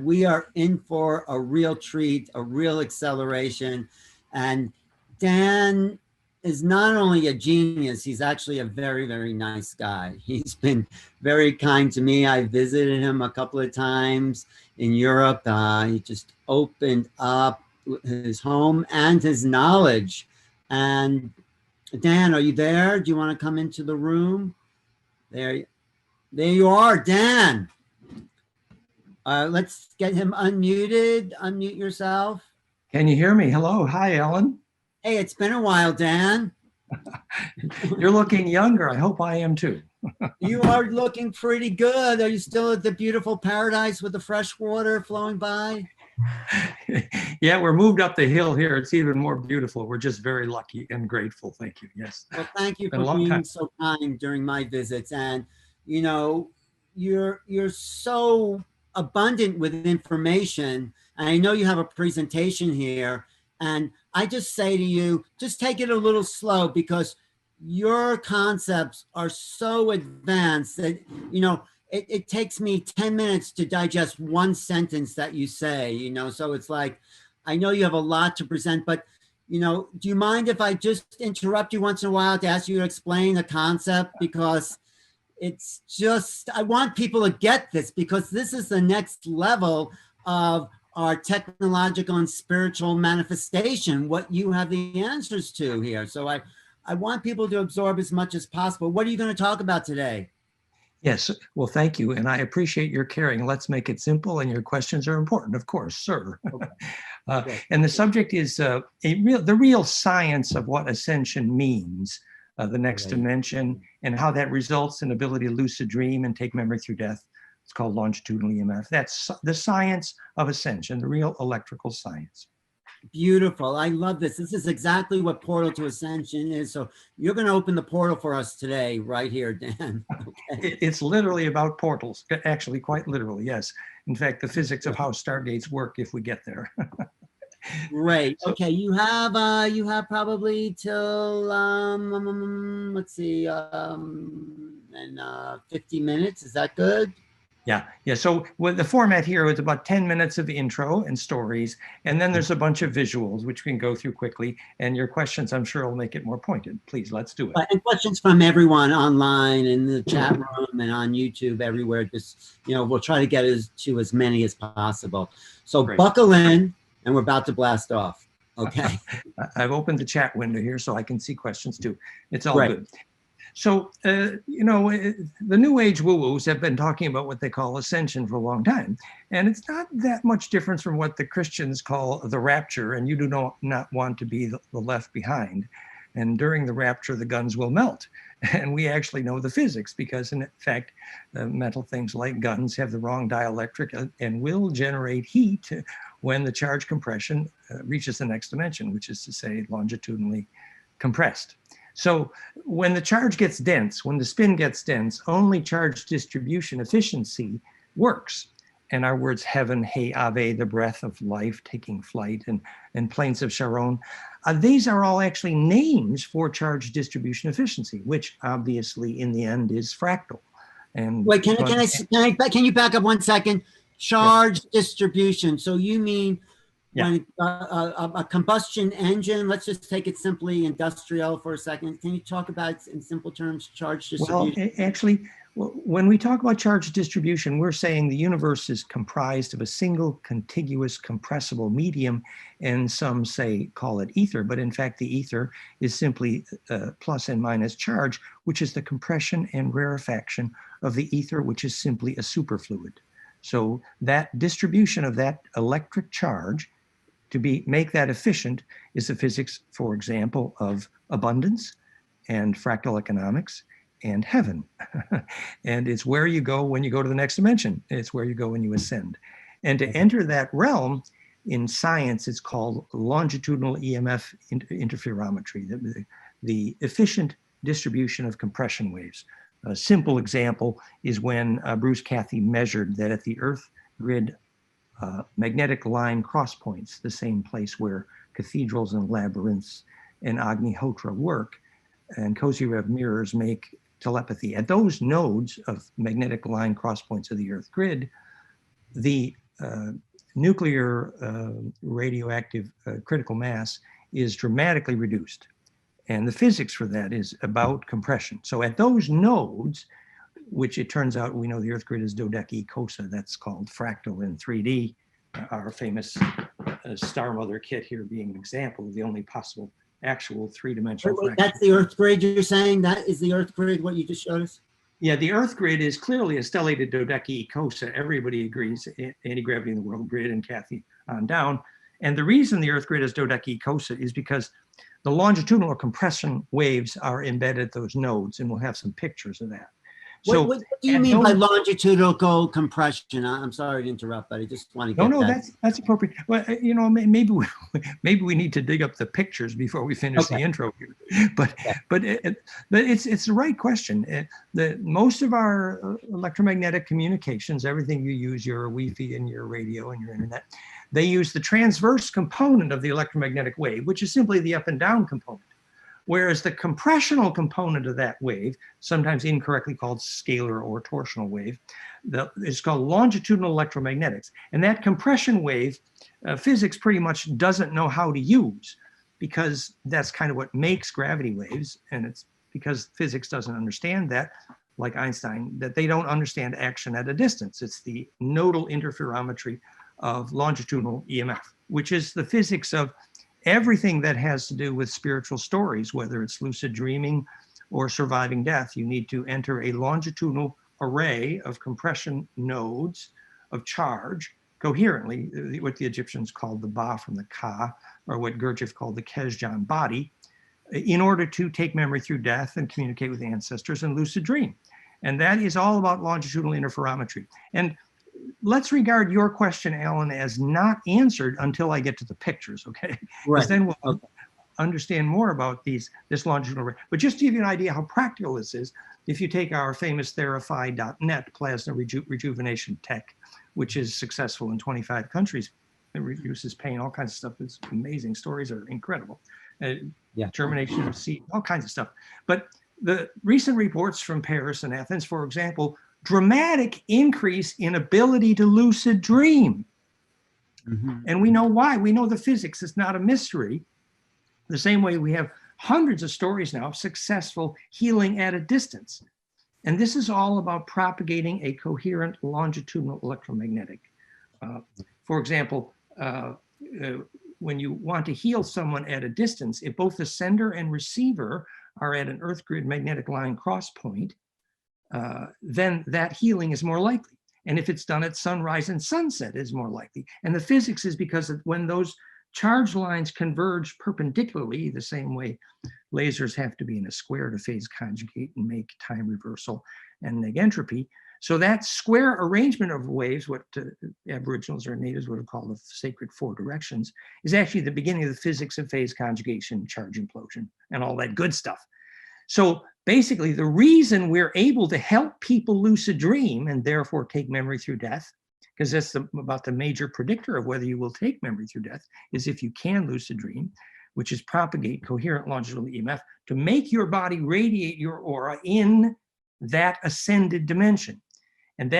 we are in for a real treat, a real acceleration. And Dan is not only a genius, he's actually a very, very nice guy. He's been very kind to me. I visited him a couple of times in Europe. He just opened up his home and his knowledge. And Dan, are you there? Do you want to come into the room? There you are, Dan. Let's get him unmuted. Unmute yourself. Can you hear me? Hello. Hi, Alan. Hey, it's been a while, Dan. You're looking younger. I hope I am too. You are looking pretty good. Are you still at the beautiful paradise with the fresh water flowing by? Yeah, we're moved up the hill here. It's even more beautiful. We're just very lucky and grateful. Thank you. Yes. Well, thank you for being so kind during my visits. And, you know, you're so abundant with information. And I know you have a presentation here. And I just say to you, just take it a little slow because your concepts are so advanced that, you know, it takes me 10 minutes to digest one sentence that you say, you know, so it's like, I know you have a lot to present, but, you know, do you mind if I just interrupt you once in a while to ask you to explain a concept? Because it's just, I want people to get this because this is the next level of our technological and spiritual manifestation, what you have the answers to here. So I want people to absorb as much as possible. What are you going to talk about today? Yes, well, thank you. And I appreciate your caring. Let's make it simple. And your questions are important, of course, sir. Okay. And the subject is the real science of what ascension means, the next dimension, and how that results in ability to lucid dream and take memory through death. It's called longitudinal EMF. That's the science of ascension, the real electrical science. Beautiful. I love this. This is exactly what Portal to Ascension is. So you're going to open the portal for us today, right here, Dan. Okay. It's literally about portals, actually, quite literally, yes. In fact, the physics of how stargates work if we get there. Great. Okay, you have probably till let's see, 50 minutes. Is that good? Yeah. So with the format here is about 10 minutes of intro and stories, and then there's a bunch of visuals, which we can go through quickly. And your questions, I'm sure, will make it more pointed. Please, let's do it. And questions from everyone online in the chat room and on YouTube, everywhere. Just, you know, we'll try to get to as many as possible. So Great. Buckle in, and we're about to blast off. Okay. I've opened the chat window here so I can see questions too. It's all good. So, you know, the New Age woo-woos have been talking about what they call ascension for a long time. And it's not that much difference from what the Christians call the rapture, and you do not want to be the left behind. And during the rapture, the guns will melt. And we actually know the physics because, in fact, metal things like guns have the wrong dielectric and will generate heat when the charge compression reaches the next dimension, which is to say longitudinally compressed. So when the charge gets dense, when the spin gets dense, only charge distribution efficiency works. And our words heaven, hey, ave, the breath of life taking flight, and plains of Sharon, these are all actually names for charge distribution efficiency, which obviously in the end is fractal. And wait, can you back up 1 second? Charge distribution. So you mean when a combustion engine, let's just take it simply industrial for a second. Can you talk about, in simple terms, charge distribution? Well, actually, when we talk about charge distribution, we're saying the universe is comprised of a single contiguous compressible medium, and some say call it ether, but in fact the ether is simply plus and minus charge, which is the compression and rarefaction of the ether, which is simply a superfluid. So that distribution of that electric charge to make that efficient is the physics, for example, of abundance and fractal economics and heaven. And it's where you go when you go to the next dimension. It's where you go when you ascend. And to enter that realm, in science, it's called longitudinal EMF interferometry, the efficient distribution of compression waves. A simple example is when Bruce Cathy measured that at the Earth grid magnetic line cross points, the same place where cathedrals and labyrinths and Agnihotra work, and Kozyrev mirrors make telepathy. At those nodes of magnetic line cross points of the Earth grid, the nuclear radioactive critical mass is dramatically reduced. And the physics for that is about compression. So at those nodes, which it turns out we know the Earth grid is dodecacosa, that's called fractal in 3D. Our famous Star Mother kit here being an example of the only possible actual three-dimensional fractal. That's the Earth grid you're saying? That is the Earth grid, what you just showed us? Yeah, the Earth grid is clearly a stellated dodecacosa. Everybody agrees, anti-gravity in the world grid and Kathy on down. And the reason the Earth grid is dodecacosa is because the longitudinal or compression waves are embedded at those nodes, and we'll have some pictures of that. So what do you mean by longitudinal compression? I'm sorry to interrupt, but I just want to get that. That's appropriate. Well, you know, maybe we need to dig up the pictures before we finish the intro here. But it's the right question. Most of our electromagnetic communications, everything you use, your Wi-Fi and your radio and your internet, they use the transverse component of the electromagnetic wave, which is simply the up and down component. Whereas the compressional component of that wave, sometimes incorrectly called scalar or torsional wave, is called longitudinal electromagnetics. And that compression wave, physics pretty much doesn't know how to use, because that's kind of what makes gravity waves. And it's because physics doesn't understand that, like Einstein, that they don't understand action at a distance. It's the nodal interferometry of longitudinal EMF, which is the physics of everything that has to do with spiritual stories, whether it's lucid dreaming or surviving death. You need to enter a longitudinal array of compression nodes of charge coherently, what the Egyptians called the Ba from the Ka, or what Gurdjieff called the Kesjan body, in order to take memory through death and communicate with ancestors and lucid dream. And that is all about longitudinal interferometry. And let's regard your question, Alan, as not answered until I get to the pictures, okay? Right. Then we'll understand more about this longitudinal array. But just to give you an idea how practical this is, if you take our famous Therify.net plasma rejuvenation tech, which is successful in 25 countries, it reduces pain, all kinds of stuff. It's amazing. Stories are incredible. Germination of seed, all kinds of stuff. But the recent reports from Paris and Athens, for example, dramatic increase in ability to lucid dream. And we know why. We know the physics. It's not a mystery. The same way we have hundreds of stories now of successful healing at a distance. And this is all about propagating a coherent longitudinal electromagnetic. For example, when you want to heal someone at a distance, if both the sender and receiver are at an Earth grid magnetic line cross point, then that healing is more likely. And if it's done at sunrise and sunset, is more likely. And the physics is because when those charge lines converge perpendicularly, the same way lasers have to be in a square to phase conjugate and make time reversal and negentropy. So that square arrangement of waves, what Aboriginals or natives would have called the sacred four directions, is actually the beginning of the physics of phase conjugation, charge implosion, and all that good stuff. So basically, the reason we're able to help people lucid dream and therefore take memory through death, because that's about the major predictor of whether you will take memory through death, is if you can lucid dream, which is propagate coherent longitudinal EMF to make your body radiate your aura in that ascended dimension. And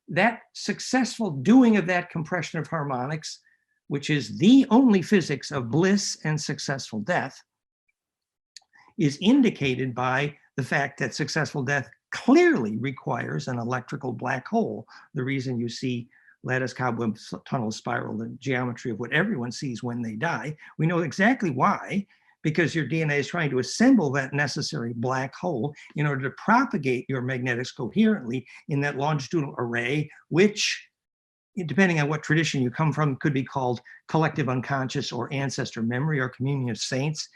that successful doing of that compression of harmonics, which is the only physics of bliss and successful death, is indicated by the fact that successful death clearly requires an electrical black hole. The reason you see lattice cobweb tunnel spiral, the geometry of what everyone sees when they die, we know exactly why, because your DNA is trying to assemble that necessary black hole in order to propagate your magnetics coherently in that longitudinal array, which, depending on what tradition you come from, could be called collective unconscious or ancestor memory or communion of saints,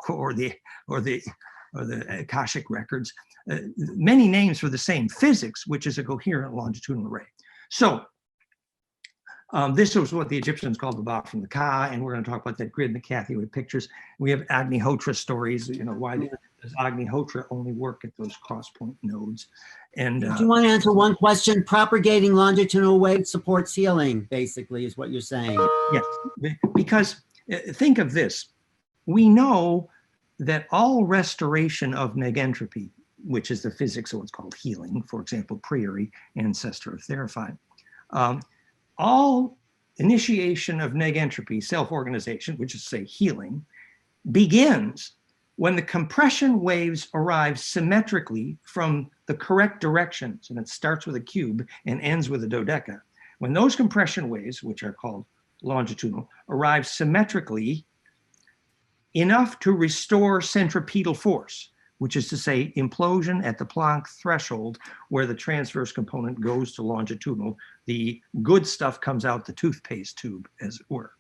or the Akashic records, many names for the same physics, which is a coherent longitudinal array. So this was what the Egyptians called the Ba from the Ka, and we're going to talk about that grid and the Kathy with pictures. We have Agnihotra stories, you know, why does Agnihotra only work at those cross-point nodes? And do you want to answer one question? Propagating longitudinal waves supports healing, basically, is what you're saying. Yes, because think of this. We know that all restoration of negentropy, which is the physics of what's called healing, for example, Priori, ancestor of Therify, all initiation of negentropy, self-organization, which is, say, healing, begins when the compression waves arrive symmetrically from the correct directions, and it starts with a cube and ends with a dodeca. When those compression waves, which are called longitudinal, arrive symmetrically enough to restore centripetal force, which is to say implosion at the Planck threshold where the transverse component goes to longitudinal, the good stuff comes out the toothpaste tube, as it were.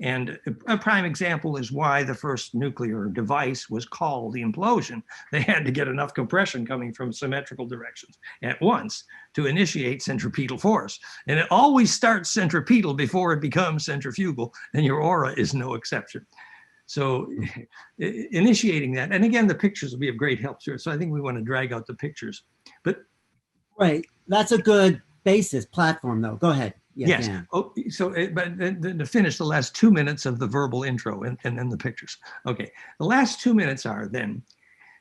And a prime example is why the first nuclear device was called the implosion. They had to get enough compression coming from symmetrical directions at once to initiate centripetal force. And it always starts centripetal before it becomes centrifugal, and your aura is no exception. So initiating that, and again, the pictures will be of great help here. So I think we want to drag out the pictures. But right, that's a good basis platform, though. Go ahead. Yes. Oh, so, but to finish the last 2 minutes of the verbal intro and then the pictures. Okay. The last 2 minutes are then,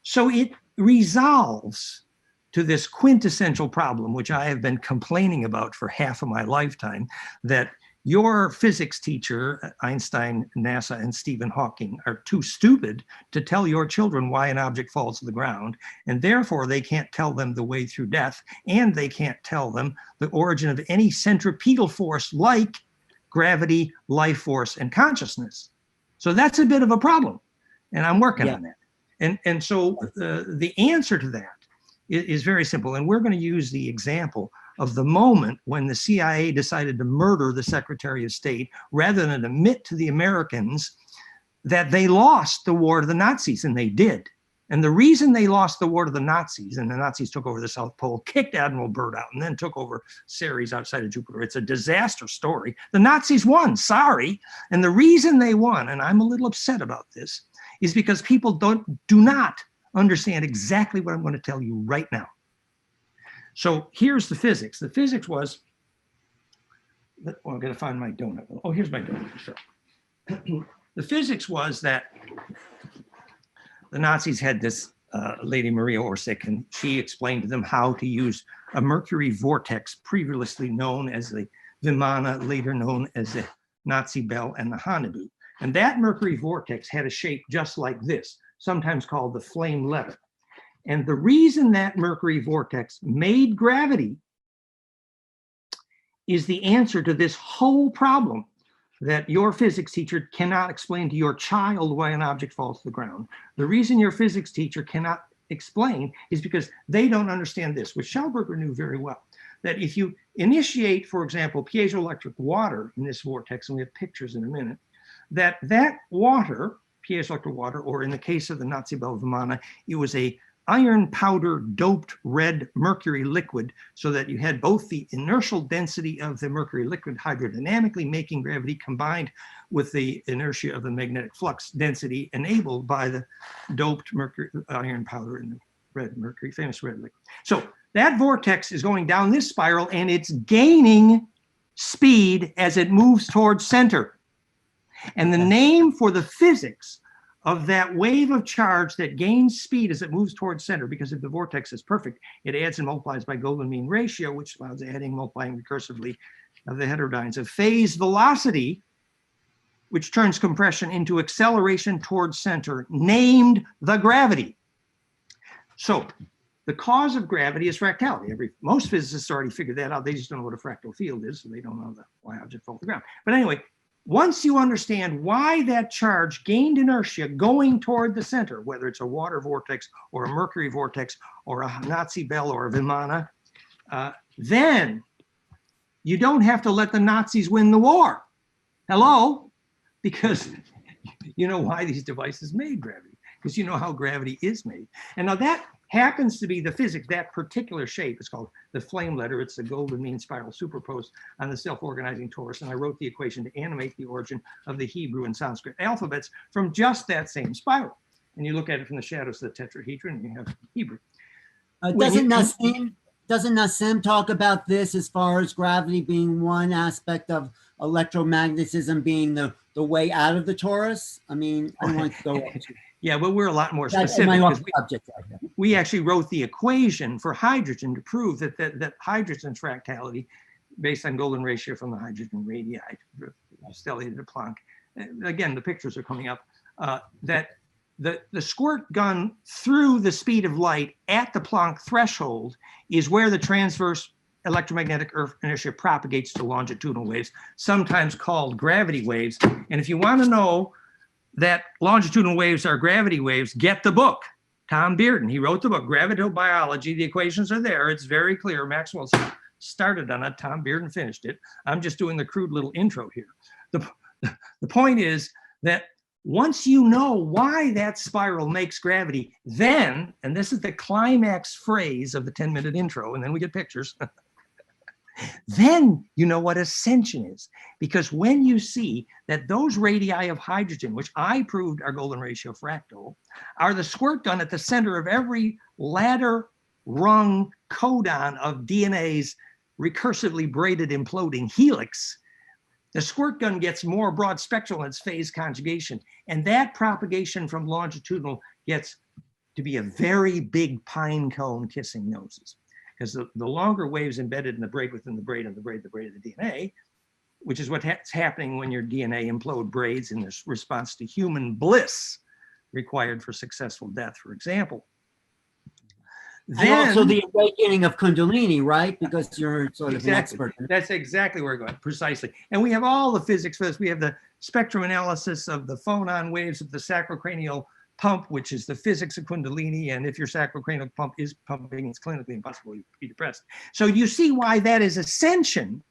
so it resolves to this quintessential problem, which I have been complaining about for half of my lifetime, that your physics teacher, Einstein, NASA, and Stephen Hawking, are too stupid to tell your children why an object falls to the ground, and therefore they can't tell them the way through death, and they can't tell them the origin of any centripetal force like gravity, life force, and consciousness. So that's a bit of a problem, and I'm working on that. And so the answer to that is very simple, and we're going to use the example of the moment when the CIA decided to murder the Secretary of State rather than admit to the Americans that they lost the war to the Nazis, and they did. And the reason they lost the war to the Nazis, and the Nazis took over the South Pole, kicked Admiral Byrd out, and then took over Ceres outside of Jupiter. It's a disaster story. The Nazis won, sorry. And the reason they won, and I'm a little upset about this, is because people do not understand exactly what I'm going to tell you right now. So here's the physics. The physics was, well, I'm going to find my donut. Oh, here's my donut. Sure. The physics was that the Nazis had this lady, Maria Orsic, and she explained to them how to use a mercury vortex, previously known as the Vimana, later known as the Nazi Bell and the Haunebu. And that mercury vortex had a shape just like this, sometimes called the flame letter. And the reason that mercury vortex made gravity is the answer to this whole problem that your physics teacher cannot explain to your child why an object falls to the ground. The reason your physics teacher cannot explain is because they don't understand this, which Schauberger knew very well, that if you initiate, for example, piezoelectric water in this vortex, and we have pictures in a minute, that water, piezoelectric water, or in the case of the Nazi Bell Vimana, it was a iron powder doped red mercury liquid, so that you had both the inertial density of the mercury liquid hydrodynamically making gravity combined with the inertia of the magnetic flux density enabled by the doped mercury iron powder in the red mercury, famous red liquid. So that vortex is going down this spiral and it's gaining speed as it moves towards center. And the name for the physics of that wave of charge that gains speed as it moves towards center, because if the vortex is perfect, it adds and multiplies by golden mean ratio, which allows adding, multiplying recursively of the heterodynes of phase velocity, which turns compression into acceleration towards center, named the gravity. So the cause of gravity is fractality. Most physicists already figured that out. They just don't know what a fractal field is, so they don't know why objects fall to the ground. But anyway, once you understand why that charge gained inertia going toward the center, whether it's a water vortex or a mercury vortex or a Nazi Bell or a Vimana, then you don't have to let the Nazis win the war. Hello? Because you know why these devices made gravity, because you know how gravity is made. And now that happens to be the physics, that particular shape is called the flame letter. It's the golden mean spiral superposed on the self-organizing torus. And I wrote the equation to animate the origin of the Hebrew and Sanskrit alphabets from just that same spiral. And you look at it from the shadows of the tetrahedron, and you have Hebrew. Doesn't Nassim talk about this as far as gravity being one aspect of electromagnetism being the way out of the torus? I mean, I don't want to go yeah, but we're a lot more specific. We actually wrote the equation for hydrogen to prove that hydrogen's fractality based on golden ratio from the hydrogen radii, stellate to Planck. Again, the pictures are coming up, that the squirt gun through the speed of light at the Planck threshold is where the transverse electromagnetic earth inertia propagates to longitudinal waves, sometimes called gravity waves. And if you want to know that longitudinal waves are gravity waves, get the book. Tom Bearden, he wrote the book, Gravitational Biology. The equations are there. It's very clear. Maxwell started on it. Tom Bearden finished it. I'm just doing the crude little intro here. The point is that once you know why that spiral makes gravity, then, and this is the climax phrase of the 10-minute intro, and then we get pictures, then you know what ascension is. Because when you see that those radii of hydrogen, which I proved are golden ratio fractal, are the squirt gun at the center of every ladder rung codon of DNA's recursively braided imploding helix, the squirt gun gets more broad spectral in its phase conjugation. And that propagation from longitudinal gets to be a very big pine cone kissing noses. Because the longer waves embedded in the braid within the braid of the braid of the DNA, which is what's happening when your DNA implode braids in this response to human bliss required for successful death, for example. Then, and also the awakening of Kundalini, right? Because you're sort of an expert. That's exactly where we're going, precisely. And we have all the physics for this. We have the spectrum analysis of the phonon waves of the sacrocranial pump, which is the physics of Kundalini. And if your sacrocranial pump is pumping, it's clinically impossible to be depressed. So you see why that is ascension,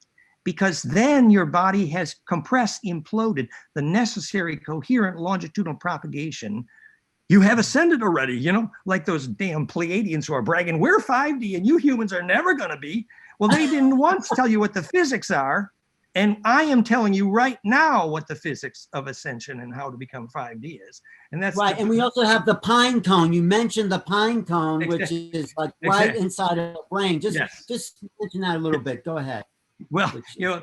because then your body has compressed, imploded the necessary coherent longitudinal propagation. You have ascended already, you know, like those damn Pleiadians who are bragging, we're 5D and you humans are never going to be. Well, they didn't once tell you what the physics are. And I am telling you right now what the physics of ascension and how to become 5D is. And that's right. And we also have the pine cone. You mentioned the pine cone, which is like right inside of the brain. Just mention that a little bit. Go ahead. Well, you know,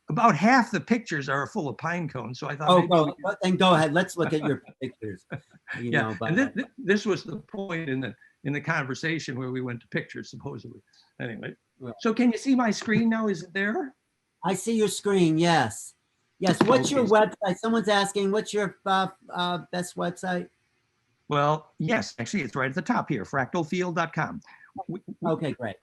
about half the pictures are full of pine cones. So I thought, then go ahead. Let's look at your pictures. You know, and this was the point in the conversation where we went to pictures, supposedly. Anyway, so can you see my screen now? Is it there? I see your screen. Yes. Yes. What's your website? Someone's asking, what's your best website? Well, yes, actually, it's right at the top here, fractalfield.com. Okay, great.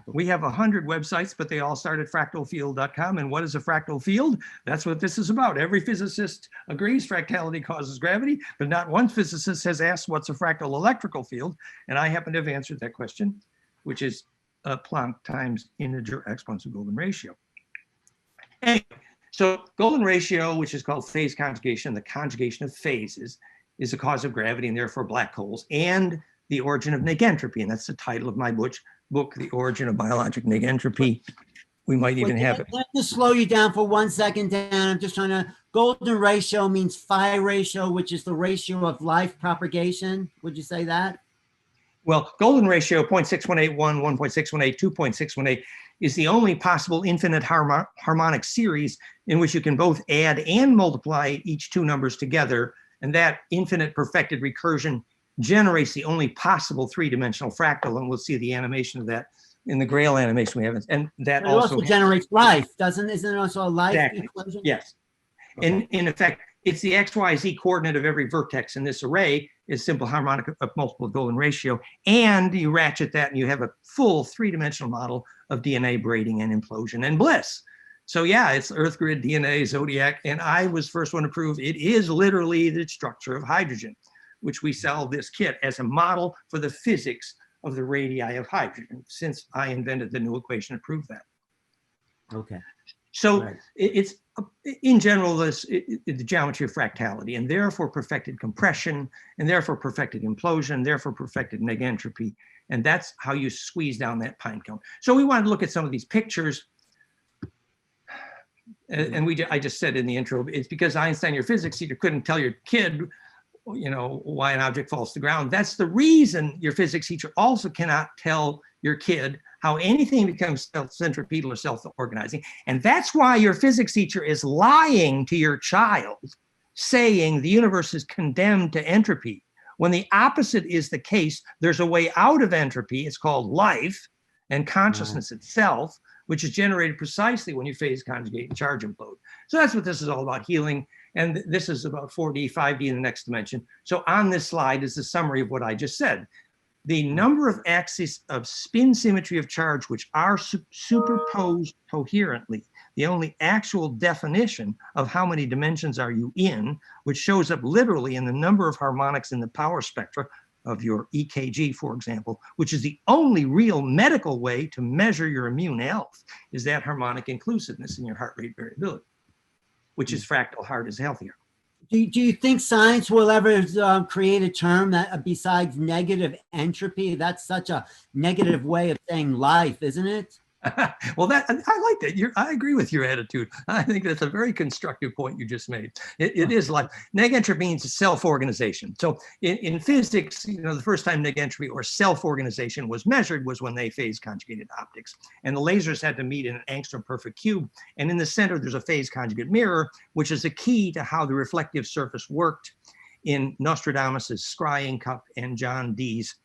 We have 100 websites, but they all start at fractalfield.com. And what is a fractal field? That's what this is about. Every physicist agrees fractality causes gravity, but not one physicist has asked what's a fractal electrical field. And I happen to have answered that question, which is Planck times integer exponential golden ratio. Anyway, so golden ratio, which is called phase conjugation, the conjugation of phases, is the cause of gravity and therefore black holes and the origin of negentropy. And that's the title of my book, The Origin of Biologic Negentropy. We might even have it. Can I just slow you down for 1 second, Dan? I'm just trying to, golden ratio means phi ratio, which is the ratio of life propagation. Would you say that? Well, golden ratio 0.6181, 1.618, 2.618 is the only possible infinite harmonic series in which you can both add and multiply each two numbers together. And that infinite perfected recursion generates the only possible three-dimensional fractal, and we'll see the animation of that in the Grail animation we have. And that also generates life, isn't it also a life equation? Yes. Okay. And in effect, it's the XYZ coordinate of every vertex in this array is simple harmonic of multiple golden ratio. And you ratchet that and you have a full three-dimensional model of DNA braiding and implosion and bliss. So yeah, it's Earth grid, DNA, zodiac, and I was first one to prove it is literally the structure of hydrogen, which we sell this kit as a model for the physics of the radii of hydrogen, since I invented the new equation to prove that. Okay. So it's, in general, the geometry of fractality, and therefore perfected compression, and therefore perfected implosion, therefore perfected negentropy, and that's how you squeeze down that pine cone. So we wanted to look at some of these pictures, and I just said in the intro, it's because Einstein, your physics teacher, couldn't tell your kid, you know, why an object falls to the ground. That's the reason your physics teacher also cannot tell your kid how anything becomes self-centripetal or self-organizing. And that's why your physics teacher is lying to your child, saying the universe is condemned to entropy. When the opposite is the case, there's a way out of entropy. It's called life and consciousness itself, which is generated precisely when you phase conjugate and charge implode. So that's what this is all about, healing. And this is about 4D, 5D in the next dimension. So on this slide is the summary of what I just said. The number of axes of spin symmetry of charge which are superposed coherently, the only actual definition of how many dimensions are you in, which shows up literally in the number of harmonics in the power spectra of your EKG, for example, which is the only real medical way to measure your immune health, is that harmonic inclusiveness in your heart rate variability, which is fractal heart is healthier. Do you think science will ever create a term that besides negative entropy? That's such a negative way of saying life, isn't it? Well, I like that. I agree with your attitude. I think that's a very constructive point you just made. It is like negentropy means self-organization. So in physics, the first time negentropy or self-organization was measured was when they phase conjugated optics, and the lasers had to meet in an angstrom perfect cube. And in the center, there's a phase conjugate mirror, which is a key to how the reflective surface worked in Nostradamus's scrying cup and John Dee's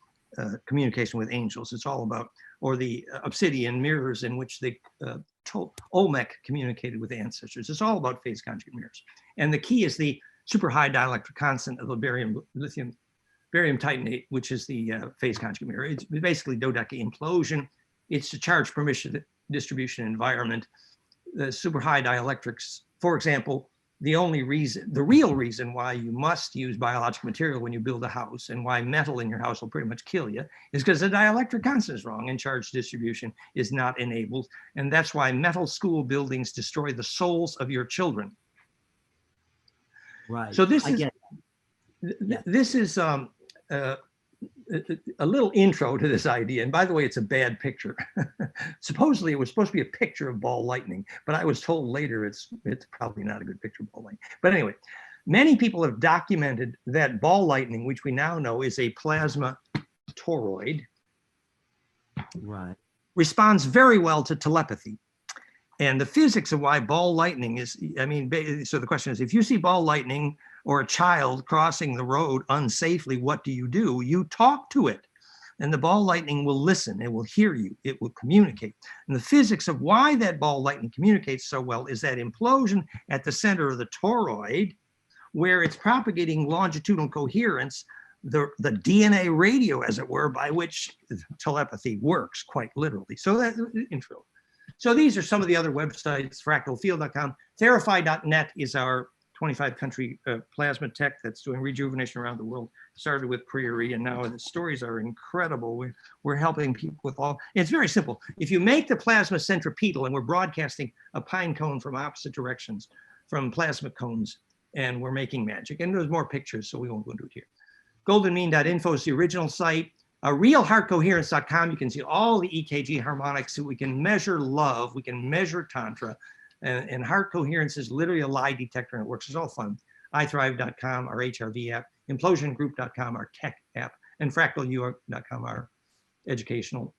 communication with angels. It's all about, or the obsidian mirrors in which the Olmec communicated with ancestors. It's all about phase conjugate mirrors. And the key is the super high dielectric constant of the barium titanate, which is the phase conjugate mirror. It's basically Dodecke implosion. It's a charge permission distribution environment. The super high dielectrics, for example, the real reason why you must use biological material when you build a house and why metal in your house will pretty much kill you is because the dielectric constant is wrong and charge distribution is not enabled. And that's why metal school buildings destroy the souls of your children. Right. So this is a little intro to this idea. And by the way, it's a bad picture. Supposedly it was supposed to be a picture of ball lightning, but I was told later it's probably not a good picture of ball lightning. But anyway, many people have documented that ball lightning, which we now know is a plasma toroid, right, responds very well to telepathy. And the physics of why ball lightning is, so the question is, if you see ball lightning or a child crossing the road unsafely, what do? You talk to it, and the ball lightning will listen, it will hear you, it will communicate. And the physics of why that ball lightning communicates so well is that implosion at the center of the toroid, where it's propagating longitudinal coherence, the DNA radio, as it were, by which telepathy works quite literally. So that's intro. So these are some of the other websites, fractalfield.com. Therify.net is our 25 country plasma tech that's doing rejuvenation around the world. Started with Prairie, and now the stories are incredible. We're helping people with all, it's very simple. If you make the plasma centripetal, and we're broadcasting a pine cone from opposite directions from plasma cones, and we're making magic. And there's more pictures, so we won't go into it here. Goldenmean.info is the original site. Realheartcoherence.com, you can see all the EKG harmonics, so we can measure love, we can measure tantra, and heart coherence is literally a lie detector, and it works. It's all fun. iThrive.com, our HRV app, implosiongroup.com, our tech app, and fractalu.com, our educational.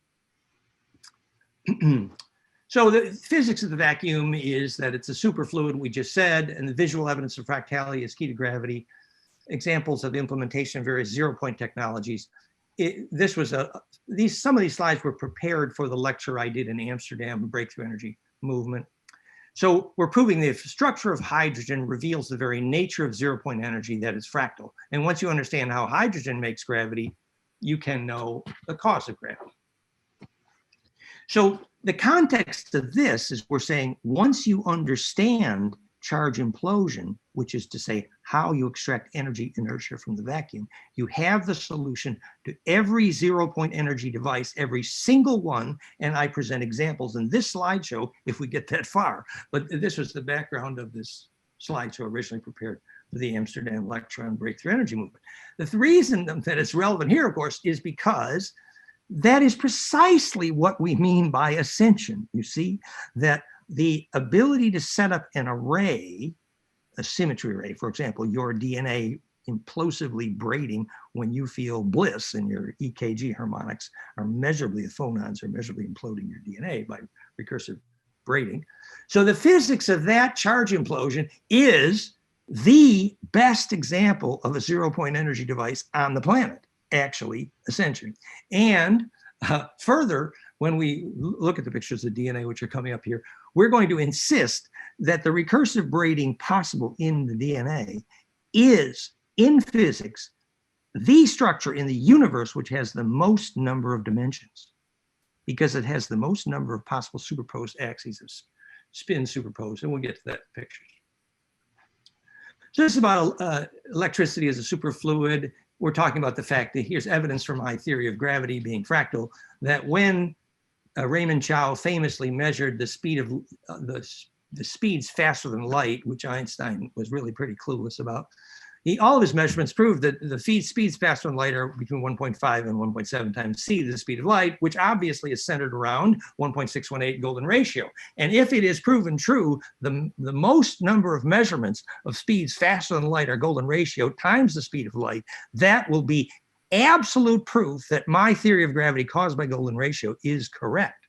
So the physics of the vacuum is that it's a superfluid, we just said, and the visual evidence of fractality is key to gravity. Examples of implementation of various zero-point technologies. Some of these slides were prepared for the lecture I did in Amsterdam, Breakthrough Energy Movement. So we're proving the structure of hydrogen reveals the very nature of zero-point energy, that is fractal. And once you understand how hydrogen makes gravity, you can know the cause of gravity. So the context of this is we're saying once you understand charge implosion, which is to say how you extract energy inertia from the vacuum, you have the solution to every zero-point energy device, every single one, and I present examples in this slideshow if we get that far. But this was the background of this slideshow originally prepared for the Amsterdam lecture on Breakthrough Energy Movement. The reason that it's relevant here, of course, is because that is precisely what we mean by ascension. You see, that the ability to set up an array, a symmetry array, for example, your DNA implosively braiding when you feel bliss, and your EKG harmonics are measurably, the phonons are measurably imploding your DNA by recursive braiding. So the physics of that charge implosion is the best example of a zero-point energy device on the planet, actually, Ascension. And further, when we look at the pictures of DNA, which are coming up here, we're going to insist that the recursive braiding possible in the DNA is, in physics, the structure in the universe which has the most number of dimensions, because it has the most number of possible superposed axes of spin superposed, and we'll get to that in pictures. So this is about electricity as a superfluid. We're talking about the fact that here's evidence from my theory of gravity being fractal, that when Raymond Chow famously measured the speed of the speeds faster than light, which Einstein was really pretty clueless about, all of his measurements proved that the speeds faster than light are between 1.5 and 1.7 times c, the speed of light, which obviously is centered around 1.618 golden ratio. And if it is proven true, the most number of measurements of speeds faster than light are golden ratio times the speed of light, that will be absolute proof that my theory of gravity caused by golden ratio is correct.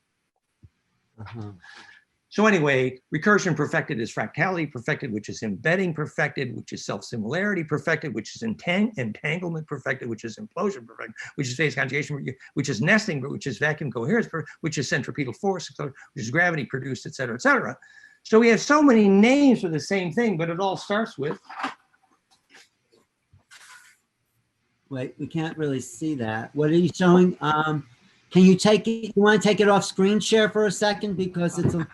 So anyway, recursion perfected is fractality perfected, which is embedding perfected, which is self-similarity perfected, which is entanglement perfected, which is implosion perfected, which is phase conjugation, which is nesting, which is vacuum coherence, which is centripetal force, which is gravity produced, et cetera, et cetera. So we have so many names for the same thing, but it all starts with. Wait, we can't really see that. What are you showing? Can you take it? You want to take it off screen share for a second, because it's a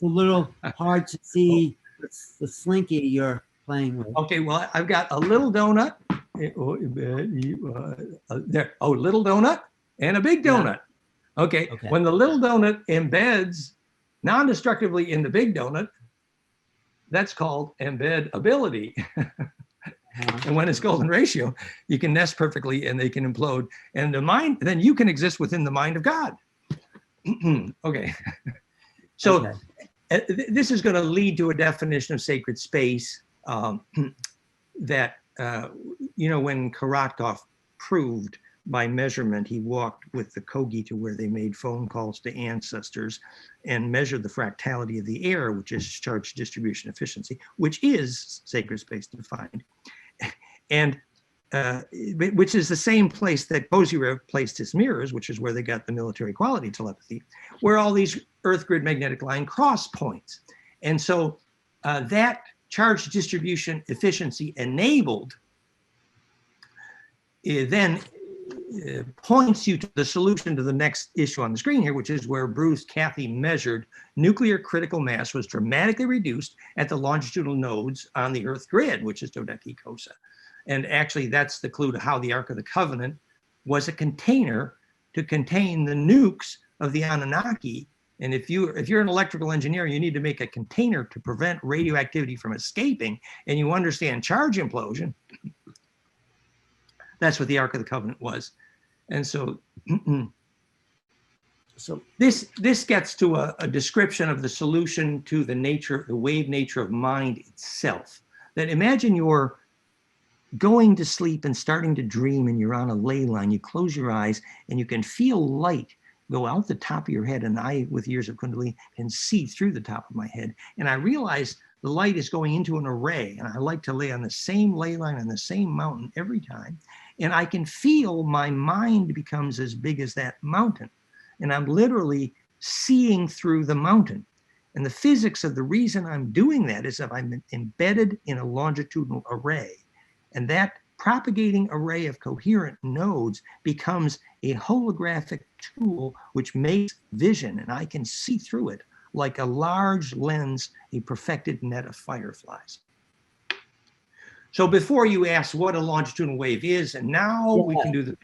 little hard to see the slinky you're playing with. Okay, well, I've got a little donut. There, little donut and a big donut. Yeah. Okay, when the little donut embeds non-destructively in the big donut, that's called embeddability. And when it's golden ratio, you can nest perfectly and they can implode. And the mind, then you can exist within the mind of God. Okay. So this is going to lead to a definition of sacred space that, when Korotkov proved by measurement, he walked with the Kogi to where they made phone calls to ancestors and measured the fractality of the air, which is charge distribution efficiency, which is sacred space defined. And which is the same place that Kozyrev placed his mirrors, which is where they got the military quality telepathy, where all these Earth grid magnetic line cross points. And so that charge distribution efficiency enabled then points you to the solution to the next issue on the screen here, which is where Bruce Cathy measured nuclear critical mass was dramatically reduced at the longitudinal nodes on the Earth grid, which is Dodecki Cosa. And actually, that's the clue to how the Ark of the Covenant was a container to contain the nukes of the Anunnaki. And if you're an electrical engineer, you need to make a container to prevent radioactivity from escaping, and you understand charge implosion. That's what the Ark of the Covenant was. And so, so this gets to a description of the solution to the wave nature of mind itself. That imagine you're going to sleep and starting to dream, and you're on a ley line. You close your eyes and you can feel light go out the top of your head, and I, with years of Kundalini, can see through the top of my head. And I realize the light is going into an array, and I like to lay on the same ley line on the same mountain every time. And I can feel my mind becomes as big as that mountain. And I'm literally seeing through the mountain. And the physics of the reason I'm doing that is that I'm embedded in a longitudinal array. And that propagating array of coherent nodes becomes a holographic tool which makes vision, and I can see through it like a large lens, a perfected net of fireflies. So before you ask what a longitudinal wave is, and now we can do the...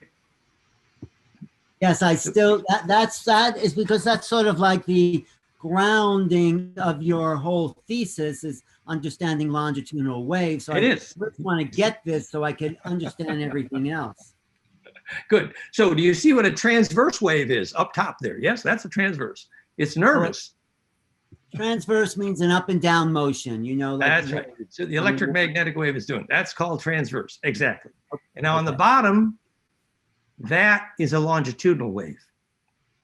Yes, I still, that is because that's sort of like the grounding of your whole thesis is understanding longitudinal waves. So I first want to get this so I can understand everything else. Good. So do you see what a transverse wave is up top there? Yes, that's a transverse. It's nervous. Transverse means an up and down motion, you know. Like that's right. So the electric magnetic wave is doing. That's called transverse. Exactly. And now on the bottom, that is a longitudinal wave.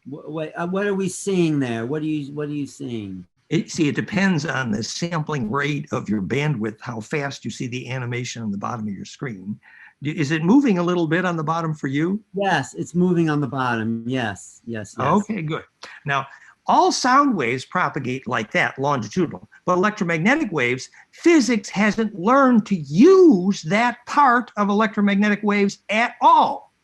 Wait, what are we seeing there? What are you seeing? It depends on the sampling rate of your bandwidth, how fast you see the animation on the bottom of your screen. Is it moving a little bit on the bottom for you? Yes, it's moving on the bottom. Yes, yes, yes. Okay, good. Now, all sound waves propagate like that, longitudinal, but electromagnetic waves, physics hasn't learned to use that part of electromagnetic waves at all.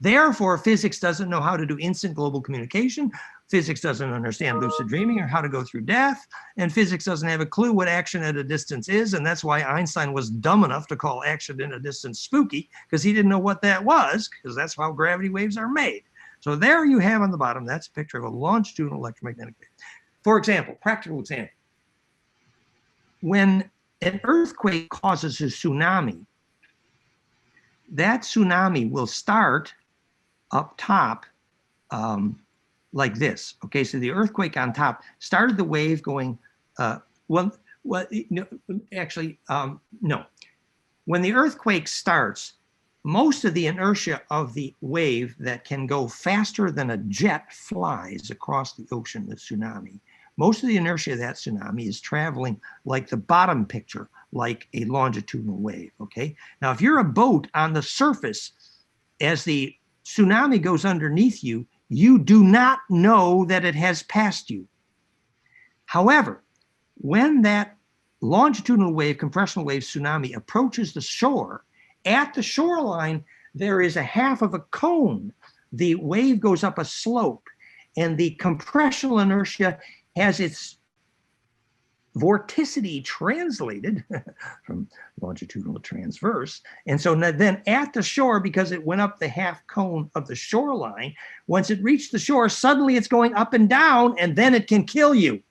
Therefore, physics doesn't know how to do instant global communication. Physics doesn't understand lucid dreaming or how to go through death. And physics doesn't have a clue what action at a distance is. And that's why Einstein was dumb enough to call action at a distance spooky, because he didn't know what that was, because that's how gravity waves are made. So there you have on the bottom, that's a picture of a longitudinal electromagnetic wave. For example, practical example. When an earthquake causes a tsunami, that tsunami will start up top like this. Okay, so the earthquake on top started the wave going, no. When the earthquake starts, most of the inertia of the wave that can go faster than a jet flies across the ocean, the tsunami. Most of the inertia of that tsunami is traveling like the bottom picture, like a longitudinal wave, okay? Now, if you're a boat on the surface, as the tsunami goes underneath you, you do not know that it has passed you. However, when that longitudinal wave, compressional wave tsunami approaches the shore, at the shoreline, there is a half of a cone. The wave goes up a slope, and the compressional inertia has its vorticity translated from longitudinal to transverse. And so then at the shore, because it went up the half cone of the shoreline, once it reached the shore, suddenly it's going up and down, and then it can kill you.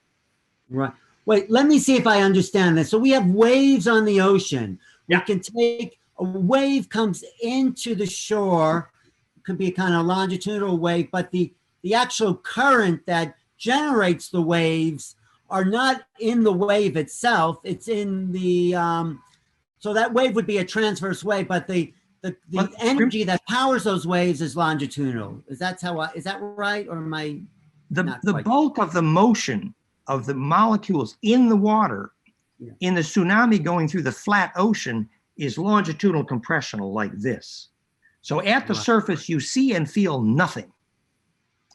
Right. Wait, let me see if I understand this. So we have waves on the ocean. Yeah. We can take a wave comes into the shore, could be a kind of longitudinal wave, but the actual current that generates the waves are not in the wave itself. It's in the, so that wave would be a transverse wave, but the energy that powers those waves is longitudinal. Is that right? Or am I the bulk of the motion of the molecules in the water, in the tsunami going through the flat ocean, is longitudinal compressional like this. So at the surface, you see and feel nothing.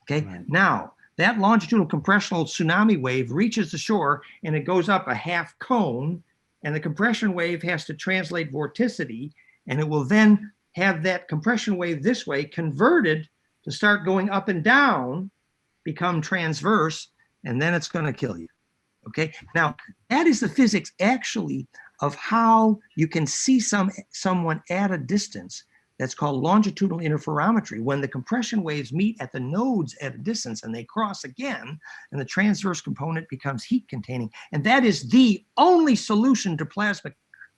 Okay, now that longitudinal compressional tsunami wave reaches the shore and it goes up a half cone, and the compression wave has to translate vorticity, and it will then have that compression wave this way converted to start going up and down, become transverse, and then it's going to kill you. Okay, now that is the physics actually of how you can see someone at a distance. That's called longitudinal interferometry. When the compression waves meet at the nodes at a distance and they cross again, and the transverse component becomes heat containing. And that is the only solution to plasma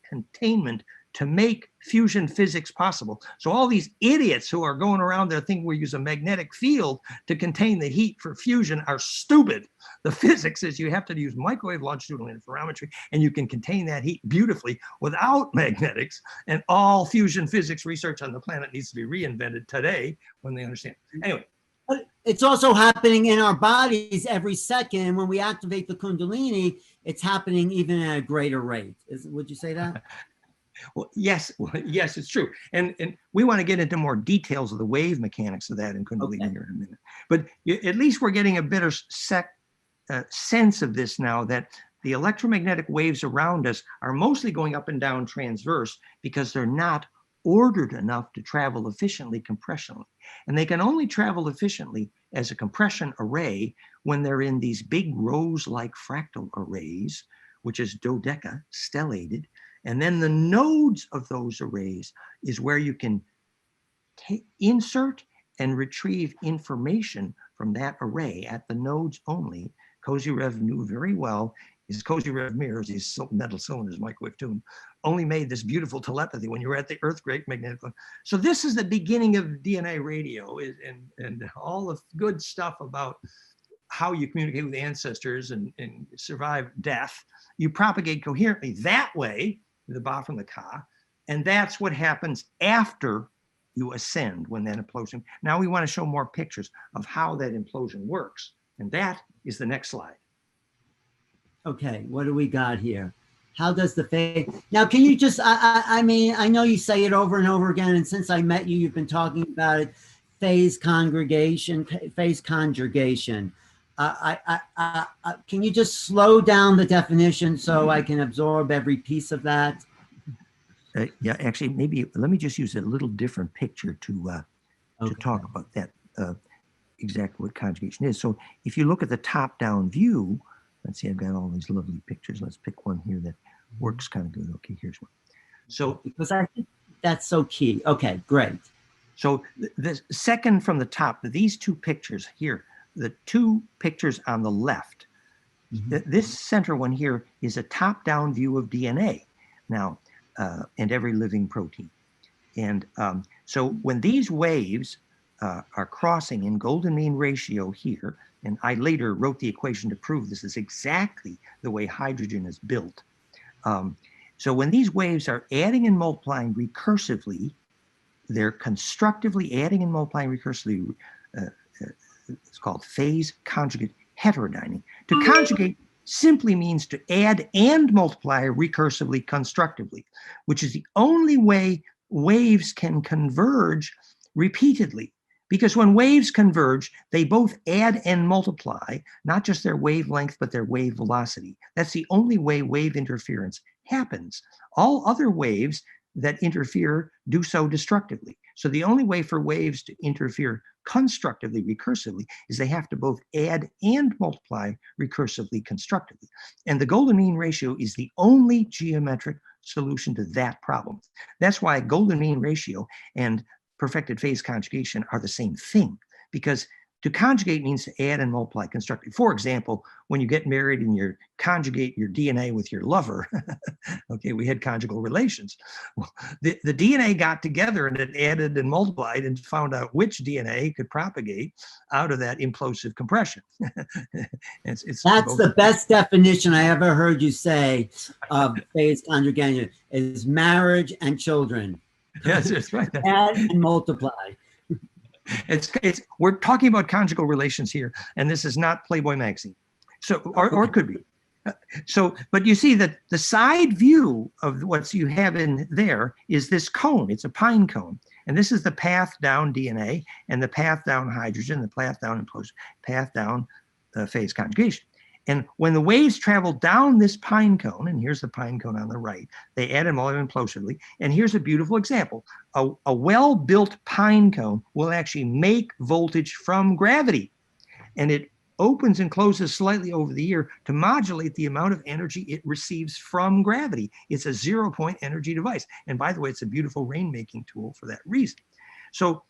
containment to make fusion physics possible. So all these idiots who are going around there thinking we use a magnetic field to contain the heat for fusion are stupid. The physics is you have to use microwave longitudinal interferometry, and you can contain that heat beautifully without magnetics. And all fusion physics research on the planet needs to be reinvented today when they understand. Anyway. But it's also happening in our bodies every second. When we activate the Kundalini, it's happening even at a greater rate. Would you say that? Well, yes, it's true. And we want to get into more details of the wave mechanics of that in Kundalini here in a minute. But at least we're getting a better sense of this now, that the electromagnetic waves around us are mostly going up and down transverse because they're not ordered enough to travel efficiently compressionally. And they can only travel efficiently as a compression array when they're in these big rose-like fractal arrays, which is dodeca, stellated. And then the nodes of those arrays is where you can insert and retrieve information from that array at the nodes only. Kozyrev knew very well. His Kozyrev mirrors, these metal cylinders, microwave tune, only made this beautiful telepathy when you were at the earthquake magnetic. So this is the beginning of DNA radio and all the good stuff about how you communicate with ancestors and survive death. You propagate coherently that way, the Ba from the Ka, and that's what happens after you ascend when that implosion. Now we want to show more pictures of how that implosion works, and that is the next slide. Okay, what do we got here? How does the phase now? Can you just? I mean, I know you say it over and over again, and since I met you, you've been talking about it. Phase congregation, phase conjugation. Can you just slow down the definition so I can absorb every piece of that? Yeah, actually, maybe let me just use a little different picture to talk about that exactly what conjugation is. So if you look at the top-down view, let's see, I've got all these lovely pictures. Let's pick one here that works kind of good. Okay, here's one. So because I think that's so key. Okay, great. So the second from the top, these two pictures here, the two pictures on the left, this center one here is a top-down view of DNA now, and every living protein. And so when these waves are crossing in golden mean ratio here, and I later wrote the equation to prove this is exactly the way hydrogen is built. So when these waves are adding and multiplying recursively, they're constructively adding and multiplying recursively. It's called phase conjugate heterodyning. To conjugate simply means to add and multiply recursively constructively, which is the only way waves can converge repeatedly. Because when waves converge, they both add and multiply, not just their wavelength, but their wave velocity. That's the only way wave interference happens. All other waves that interfere do so destructively. So the only way for waves to interfere constructively, recursively, is they have to both add and multiply recursively, constructively. And the golden mean ratio is the only geometric solution to that problem. That's why golden mean ratio and perfected phase conjugation are the same thing, because to conjugate means to add and multiply constructively. For example, when you get married and you conjugate your DNA with your lover, okay, we had conjugal relations. Well, the DNA got together and it added and multiplied and found out which DNA could propagate out of that implosive compression. That's the best definition I ever heard you say of phase conjugation is marriage and children. Yes, that's right. Add and multiply. We're talking about conjugal relations here, and this is not Playboy magazine. So, or it could be. So, but you see that the side view of what you have in there is this cone. It's a pine cone. And this is the path down DNA and the path down hydrogen, the path down implosion, path down phase conjugation. And when the waves travel down this pine cone, and here's the pine cone on the right, they add them all implosively. And here's a beautiful example. A well-built pine cone will actually make voltage from gravity. And it opens and closes slightly over the ear to modulate the amount of energy it receives from gravity. It's a zero-point energy device. And by the way, it's a beautiful rainmaking tool for that reason. So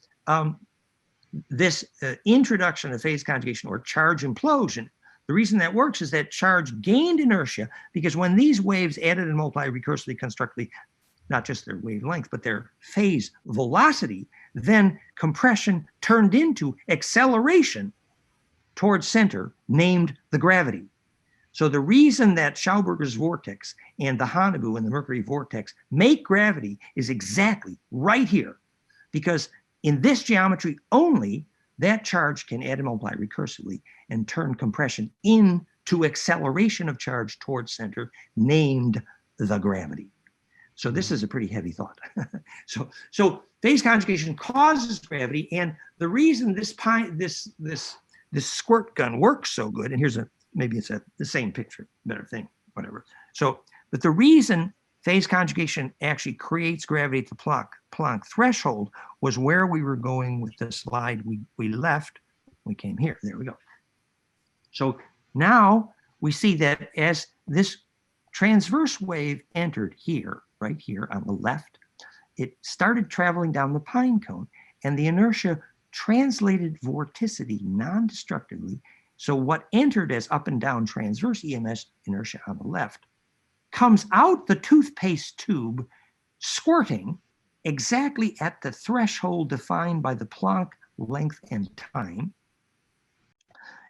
this introduction of phase conjugation or charge implosion, the reason that works is that charge gained inertia, because when these waves added and multiplied recursively, constructively, not just their wavelength, but their phase velocity, then compression turned into acceleration towards center, named the gravity. So the reason that Schauberger's vortex and the Haunebu and the Mercury vortex make gravity is exactly right here, because in this geometry only, that charge can add and multiply recursively and turn compression into acceleration of charge towards center, named the gravity. So this is a pretty heavy thought. So phase conjugation causes gravity, and the reason this squirt gun works so good, and here's maybe it's the same picture, better thing, whatever. So, but the reason phase conjugation actually creates gravity at the Planck threshold was where we were going with the slide we left. We came here, there we go. So now we see that as this transverse wave entered here, right here on the left, it started traveling down the pine cone, and the inertia translated vorticity non-destructively. So what entered as up and down transverse EMS inertia on the left comes out the toothpaste tube, squirting exactly at the threshold defined by the Planck length and time.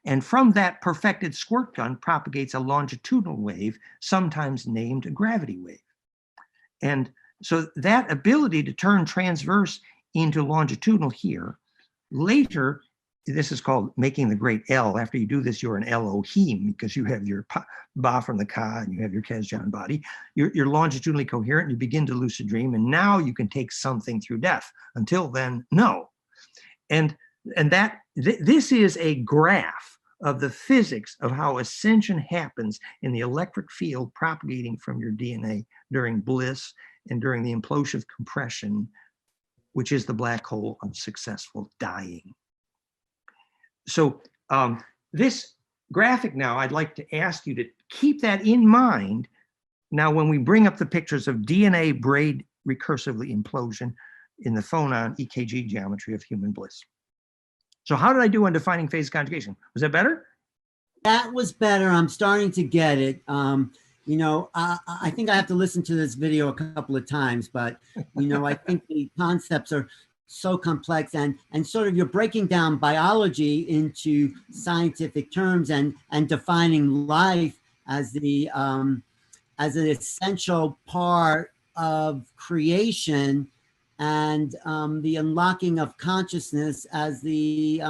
And from that perfected squirt gun propagates a longitudinal wave, sometimes named a gravity wave. And so that ability to turn transverse into longitudinal here later this is called making the great L. After you do this, you're an Elohim because you have your Ba from the Ka and you have your Kesjan body. You're longitudinally coherent. You begin to lucid dream, and now you can take something through death. Until then, no. And this is a graph of the physics of how ascension happens in the electric field propagating from your DNA during bliss and during the implosive compression, which is the black hole of successful dying. So this graphic now, I'd like to ask you to keep that in mind now when we bring up the pictures of DNA braid recursively implosion in the phonon EKG geometry of human bliss. So how did I do on defining phase conjugation? Was that better? That was better. I'm starting to get it. You know, I think I have to listen to this video a couple of times, but, you know, I think the concepts are so complex and sort of you're breaking down biology into scientific terms and defining life as the as an essential part of creation and the unlocking of consciousness as the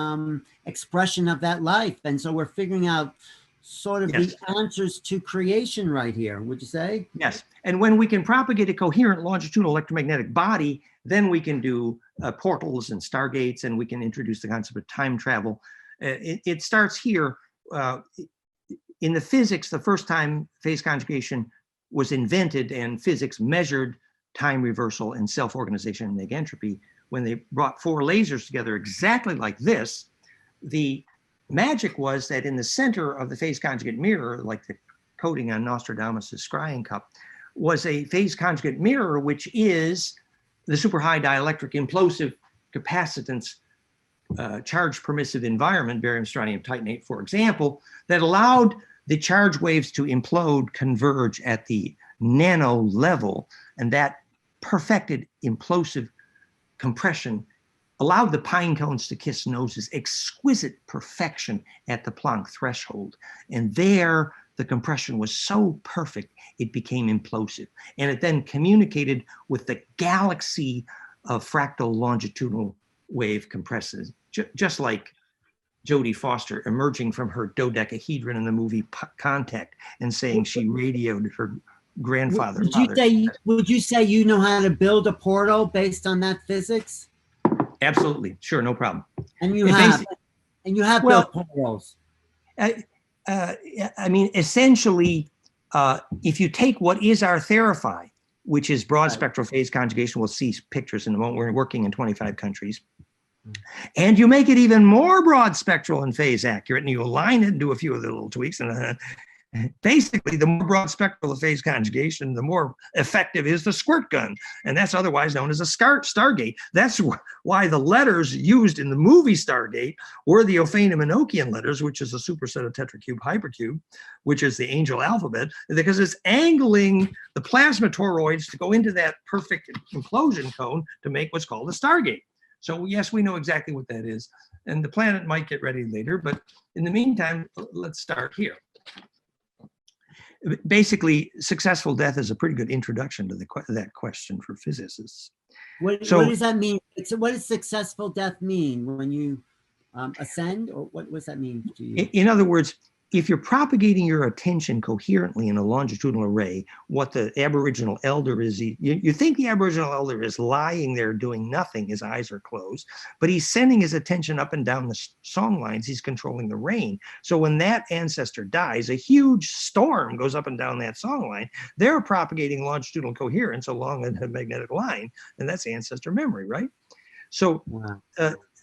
expression of that life. And so we're figuring out sort of the answers to creation right here, would you say? Yes. And when we can propagate a coherent longitudinal electromagnetic body, then we can do portals and stargates, and we can introduce the concept of time travel. It starts here. In the physics, the first time phase conjugation was invented and physics measured time reversal and self-organization and negentropy, when they brought 4 lasers together exactly like this, the magic was that in the center of the phase conjugate mirror, like the coating on Nostradamus' scrying cup, was a phase conjugate mirror, which is the super high dielectric implosive capacitance charge permissive environment, barium, strontium, titanate, for example, that allowed the charge waves to implode, converge at the nano level, and that perfected implosive compression allowed the pine cones to kiss noses, exquisite perfection at the Planck threshold. And there, the compression was so perfect, it became implosive. And it then communicated with the galaxy of fractal longitudinal wave compresses, just like Jodie Foster emerging from her dodecahedron in the movie Contact and saying she radioed her grandfather. Would you say you know how to build a portal based on that physics? Absolutely, sure, no problem. And you have built portals. I mean, essentially, if you take what is our therapy, which is broad spectral phase conjugation, we'll see pictures in a moment. We're working in 25 countries. And you make it even more broad spectral and phase accurate, and you align it and do a few of the little tweaks. And basically, the more broad spectral the phase conjugation, the more effective is the squirt gun. And that's otherwise known as a Stargate. That's why the letters used in the movie Stargate were the Ophanim-Enochian letters, which is a superset of tetracube hypercube, which is the angel alphabet, because it's angling the plasma toroids to go into that perfect implosion cone to make what's called a Stargate. So yes, we know exactly what that is. And the planet might get ready later, but in the meantime, let's start here. Basically, successful death is a pretty good introduction to that question for physicists. What does that mean? What does successful death mean when you ascend, or what does that mean to you? In other words, if you're propagating your attention coherently in a longitudinal array, what the Aboriginal elder is, you think the Aboriginal elder is lying there doing nothing, his eyes are closed, but he's sending his attention up and down the song lines, he's controlling the rain. So when that ancestor dies, a huge storm goes up and down that song line. They're propagating longitudinal coherence along a magnetic line, and that's ancestor memory, right? So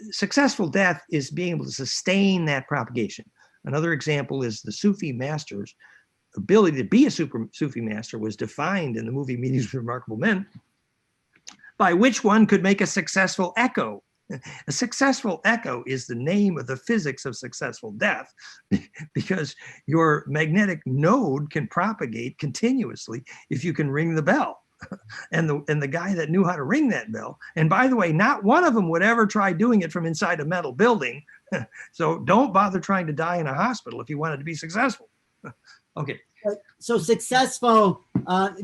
successful death is being able to sustain that propagation. Another example is the Sufi master's ability to be a Sufi master was defined in the movie Meetings with Remarkable Men, by which one could make a successful echo. A successful echo is the name of the physics of successful death, because your magnetic node can propagate continuously if you can ring the bell. And the guy that knew how to ring that bell, and by the way, not one of them would ever try doing it from inside a metal building. So don't bother trying to die in a hospital if you wanted to be successful. Okay. So successful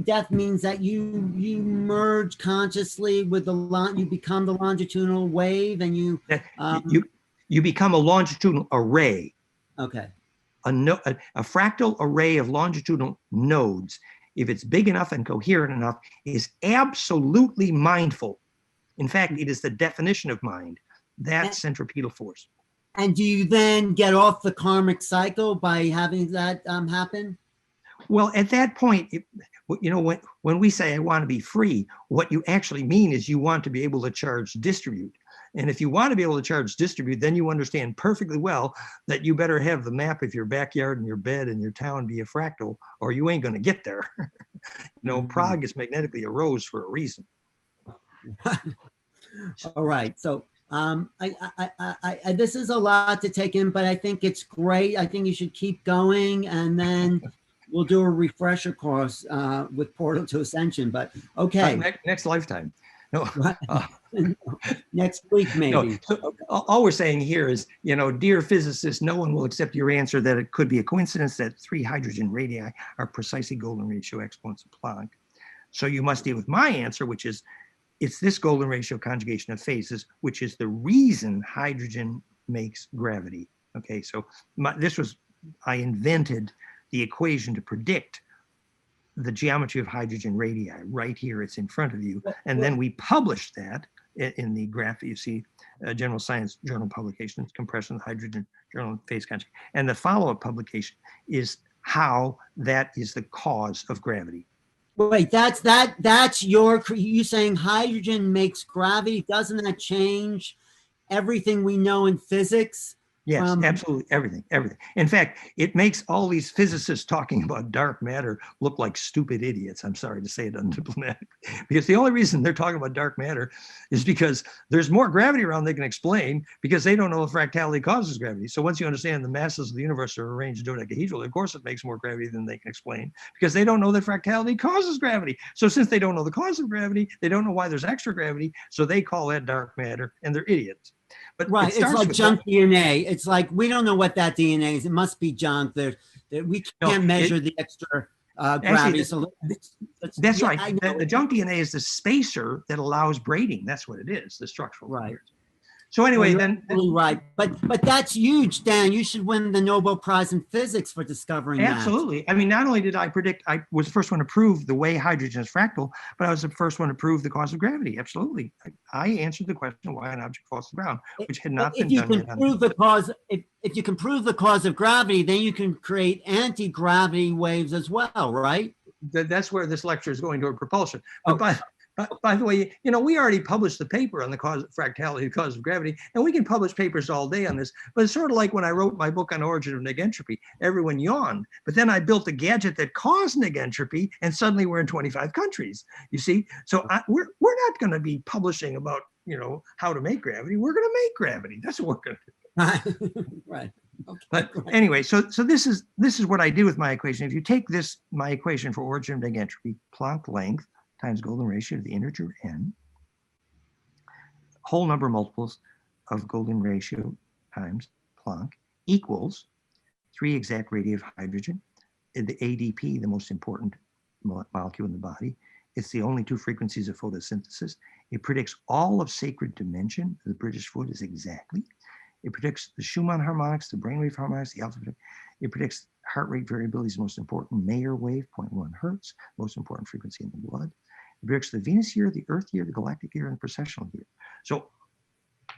death means that you merge consciously with you become the longitudinal wave, and you You become a longitudinal array. Okay. A fractal array of longitudinal nodes, if it's big enough and coherent enough, is absolutely mindful. In fact, it is the definition of mind, that centripetal force. And do you then get off the karmic cycle by having that happen? Well, at that point, when we say I want to be free, what you actually mean is you want to be able to charge distribute. And if you want to be able to charge distribute, then you understand perfectly well that you better have the map of your backyard and your bed and your town be a fractal, or you ain't going to get there. Prague is magnetically a rose for a reason. All right. So this is a lot to take in, but I think it's great. I think you should keep going, and then we'll do a refresher course with Portal to Ascension. But okay, next lifetime. No, next week maybe. No, so okay. All we're saying here is, dear physicists, no one will accept your answer that it could be a coincidence that 3 hydrogen radii are precisely golden ratio exponents of Planck. So you must deal with my answer, which is, it's this golden ratio conjugation of phases, which is the reason hydrogen makes gravity. Okay, so I invented the equation to predict the geometry of hydrogen radii. Right here, it's in front of you. And then we published that in the graph that you see, General Science Journal publications, Compression of Hydrogen Journal Phase Conjugation. And the follow-up publication is how that is the cause of gravity. Wait, that's you saying hydrogen makes gravity? Doesn't that change everything we know in physics? Yes, absolutely, everything. In fact, it makes all these physicists talking about dark matter look like stupid idiots. I'm sorry to say it undiplomatic, because the only reason they're talking about dark matter is because there's more gravity around they can explain, because they don't know if fractality causes gravity. So once you understand the masses of the universe are arranged dodecahedral, of course it makes more gravity than they can explain, because they don't know that fractality causes gravity. So since they don't know the cause of gravity, they don't know why there's extra gravity, so they call that dark matter, and they're idiots. But right, it's like junk DNA. It's like, we don't know what that DNA is. It must be junk. That we can't measure the extra gravity. Actually, that's right. The junk DNA is the spacer that allows braiding. That's what it is, the structural. Right. Layers. So anyway, then right, but that's huge, Dan. You should win the Nobel Prize in Physics for discovering that. Absolutely. I mean, not only did I predict, I was the first one to prove the way hydrogen is fractal, but I was the first one to prove the cause of gravity. Absolutely, I answered the question why an object falls to the ground, which had not been done yet. If you can prove the cause of gravity, then you can create anti-gravity waves as well, right? That's where this lecture is going toward propulsion. But by the way, we already published the paper on the fractality, the cause of gravity, and we can publish papers all day on this. But it's sort of like when I wrote my book on origin of negentropy, everyone yawned. But then I built a gadget that caused negentropy, and suddenly we're in 25 countries. You see, so we're not going to be publishing about how to make gravity. We're going to make gravity. That's what we're going to do. Right. Okay, but anyway, so this is what I do with my equation. If you take my equation for origin of negentropy, Planck length times golden ratio to the integer n, whole number multiples of golden ratio times Planck equals 3 exact radii of hydrogen, the ADP, the most important molecule in the body. It's the only 2 frequencies of photosynthesis. It predicts all of sacred dimension. The British foot is exactly. It predicts the Schumann harmonics, the brainwave harmonics, the alpha. It predicts heart rate variability is the most important Mayer wave, 0.1 hertz, most important frequency in the blood. It predicts the Venus year, the Earth year, the galactic year, and the precessional year. So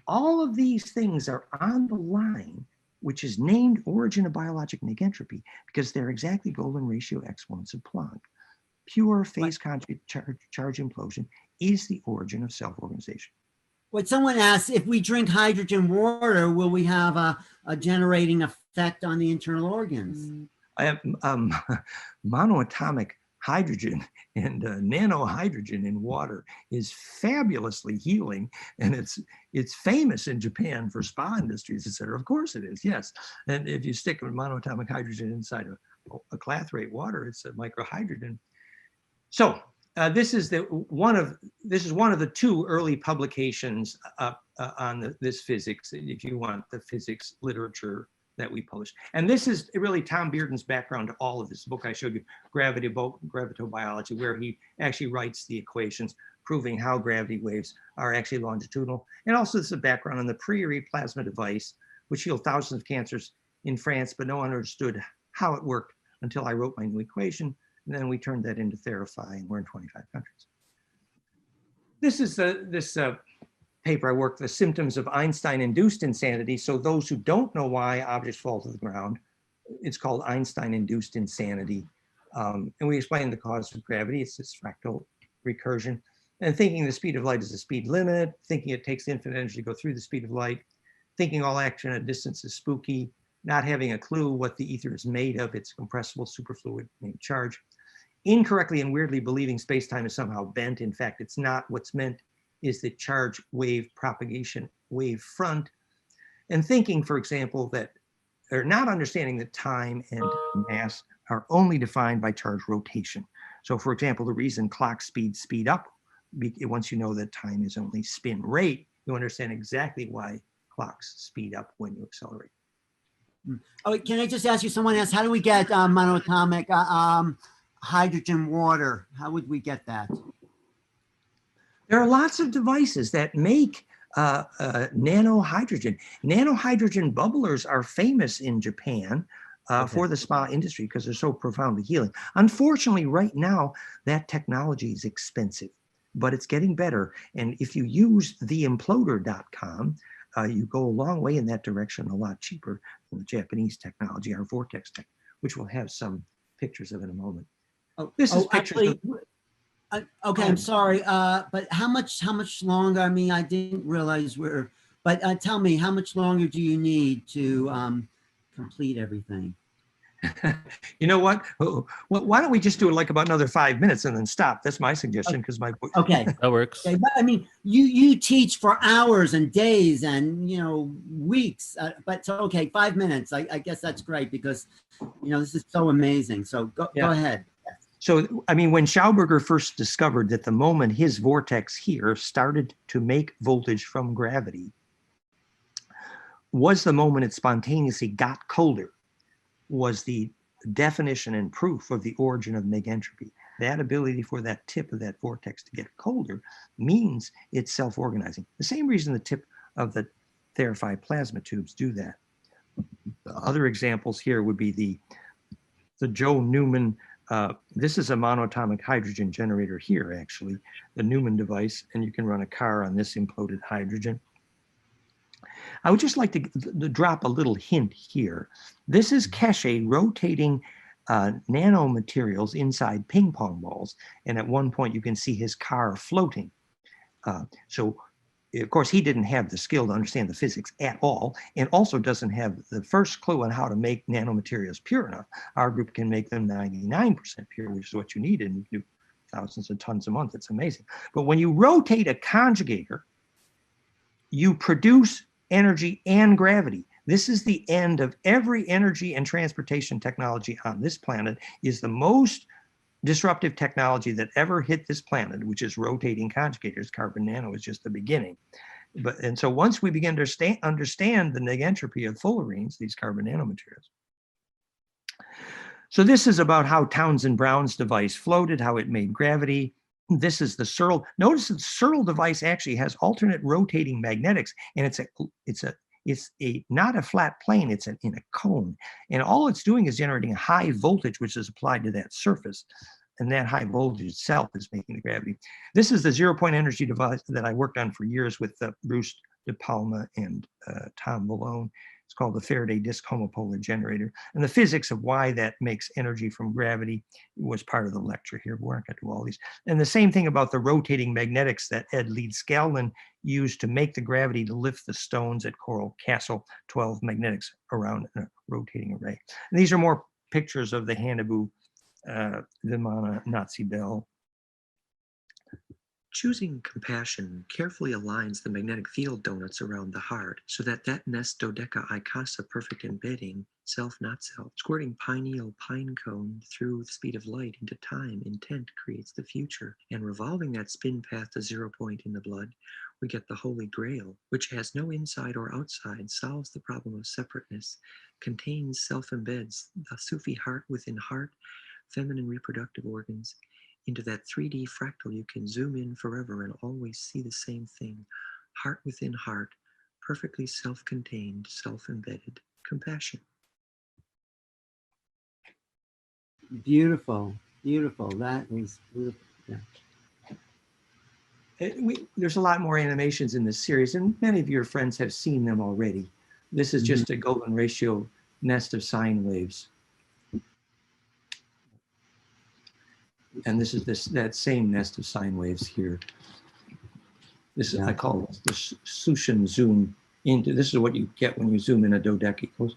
all of these things are on the line, which is named origin of biologic negentropy, because they're exactly golden ratio exponents of Planck. Pure phase conjugate charge implosion is the origin of self-organization. What someone asks, if we drink hydrogen water, will we have a generating effect on the internal organs? Monoatomic hydrogen and nanohydrogen in water is fabulously healing, and it's famous in Japan for spa industries, etc. Of course it is, yes. And if you stick monoatomic hydrogen inside a clathrate water, it's a microhydrogen. So this is one of the 2 early publications on this physics. If you want the physics literature, that we published. And this is really Tom Bearden's background to all of this book I showed you, Gravitobiology, where he actually writes the equations proving how gravity waves are actually longitudinal. And also this is a background on the Priory plasma device, which healed thousands of cancers in France, but no one understood how it worked until I wrote my new equation. And then we turned that into Therify, and we're in 25 countries. This is this paper I worked, The Symptoms of Einstein-Induced Insanity. So those who don't know why objects fall to the ground, it's called Einstein-Induced Insanity. And we explain the cause of gravity. It's this fractal recursion. And thinking the speed of light is the speed limit, thinking it takes infinite energy to go through the speed of light, thinking all action at a distance is spooky, not having a clue what the ether is made of, it's compressible superfluid named charge, incorrectly and weirdly believing space-time is somehow bent. In fact, it's not. What's meant is the charge wave propagation wave front, and thinking, for example, that, or not understanding that time and mass are only defined by charge rotation. So for example, the reason clock speeds speed up, once you know that time is only spin rate, you understand exactly why clocks speed up when you accelerate. Oh, can I just ask you, someone asked, how do we get monatomic hydrogen water? How would we get that? There are lots of devices that make nano hydrogen. Nano hydrogen bubblers are famous in Japan for the spa industry because they're so profoundly healing. Unfortunately, right now, that technology is expensive, but it's getting better. And if you use theimploder.com, you go a long way in that direction, a lot cheaper than the Japanese technology, our vortex tech, which we'll have some pictures of in a moment. Oh, this is pictures actually, of, okay, I'm sorry, but how much longer? I mean, I didn't realize but tell me, how much longer do you need to complete everything? You know what? Well, why don't we just do it like about another 5 minutes and then stop? That's my suggestion, because my book. Okay, that works. Okay, but I mean, you teach for hours and days and weeks, but so okay, 5 minutes. I guess that's great because this is so amazing. So go ahead. So, I mean, when Schauberger first discovered that the moment his vortex here started to make voltage from gravity was the moment it spontaneously got colder, was the definition and proof of the origin of negentropy. That ability for that tip of that vortex to get colder means it's self-organizing. The same reason the tip of the Therify plasma tubes do that. Other examples here would be the Joe Newman. This is a monatomic hydrogen generator here, actually, the Newman device, and you can run a car on this imploded hydrogen. I would just like to drop a little hint here. This is Keshe rotating nanomaterials inside ping pong balls, and at one point you can see his car floating. So, of course, he didn't have the skill to understand the physics at all, and also doesn't have the first clue on how to make nanomaterials pure enough. Our group can make them 99% pure, which is what you need, and you do thousands of tons a month. It's amazing. But when you rotate a conjugator, you produce energy and gravity. This is the end of every energy and transportation technology on this planet, is the most disruptive technology that ever hit this planet, which is rotating conjugators. Carbon nano is just the beginning. And so once we begin to understand the negentropy of fullerenes, these carbon nanomaterials. So this is about how Townsend Brown's device floated, how it made gravity. This is the Searle. Notice that the Searle device actually has alternate rotating magnetics, and it's not a flat plane, it's in a cone. And all it's doing is generating a high voltage, which is applied to that surface. And that high voltage itself is making the gravity. This is the zero-point energy device that I worked on for years with Bruce De Palma and Tom Malone. It's called the Faraday disk homopolar generator. And the physics of why that makes energy from gravity was part of the lecture here. We're not going to do all these. And the same thing about the rotating magnetics that Ed Leeds-Scanlon used to make the gravity to lift the stones at Coral Castle, 12 magnetics around a rotating array. And these are more pictures of the Hanabu Vimana Nazi bell. Choosing compassion carefully aligns the magnetic field donuts around the heart so that nest dodeca icasa perfect embedding, self not self, squirting pineal pine cone through the speed of light into time, intent creates the future, and revolving that spin path to 0 point in the blood, we get the Holy Grail, which has no inside or outside, solves the problem of separateness, contains, self-embeds the Sufi heart within heart, feminine reproductive organs, into that 3D fractal you can zoom in forever and always see the same thing. Heart within heart, perfectly self-contained, self-embedded compassion. Beautiful, beautiful. That was beautiful. Yeah. There's a lot more animations in this series, and many of your friends have seen them already. This is just a golden ratio nest of sine waves. And this is that same nest of sine waves here. This is, I call this the Sushin zoom into. This is what you get when you zoom in a dodecahedron.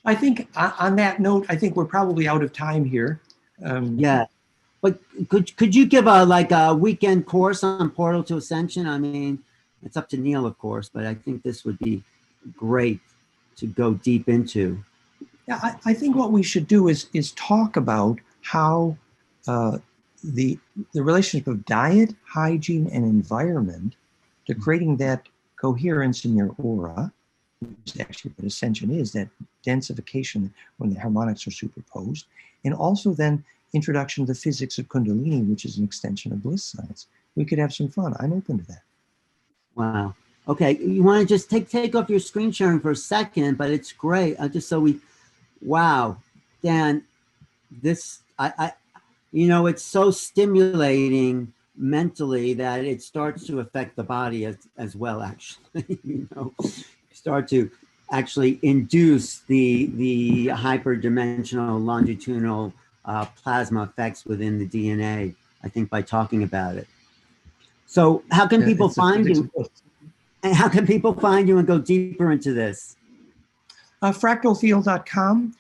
I think on that note, I think we're probably out of time here. Yeah, but could you give a weekend course on Portal to Ascension? I mean, it's up to Neil, of course, but I think this would be great to go deep into. Yeah, I think what we should do is talk about how the relationship of diet, hygiene, and environment to creating that coherence in your aura, which is actually what Ascension is, that densification when the harmonics are superposed, and also then introduction to the physics of Kundalini, which is an extension of bliss science. We could have some fun. I'm open to that. Wow. Okay, you want to just take off your screen sharing for a second, but it's great. Just so we, wow, Dan, this it's so stimulating mentally that it starts to affect the body as well. Actually, start to actually induce the hyperdimensional longitudinal plasma effects within the DNA. I think by talking about it. So, how can people find you? And how can people find you and go deeper into this? Fractalfield.com,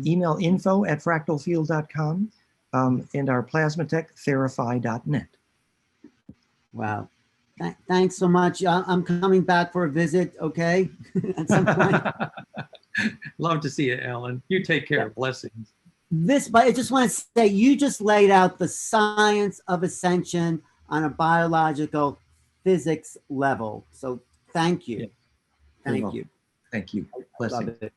email info@fractalfield.com, and our plasma tech, therify.net. Wow. Thanks so much. I'm coming back for a visit, okay? At some point. Love to see you, Alan. You take care. Yeah. Blessings. But I just want to say, you just laid out the science of ascension on a biological physics level. So thank you. Yeah. Thank you. Thank you. Blessings. Love it.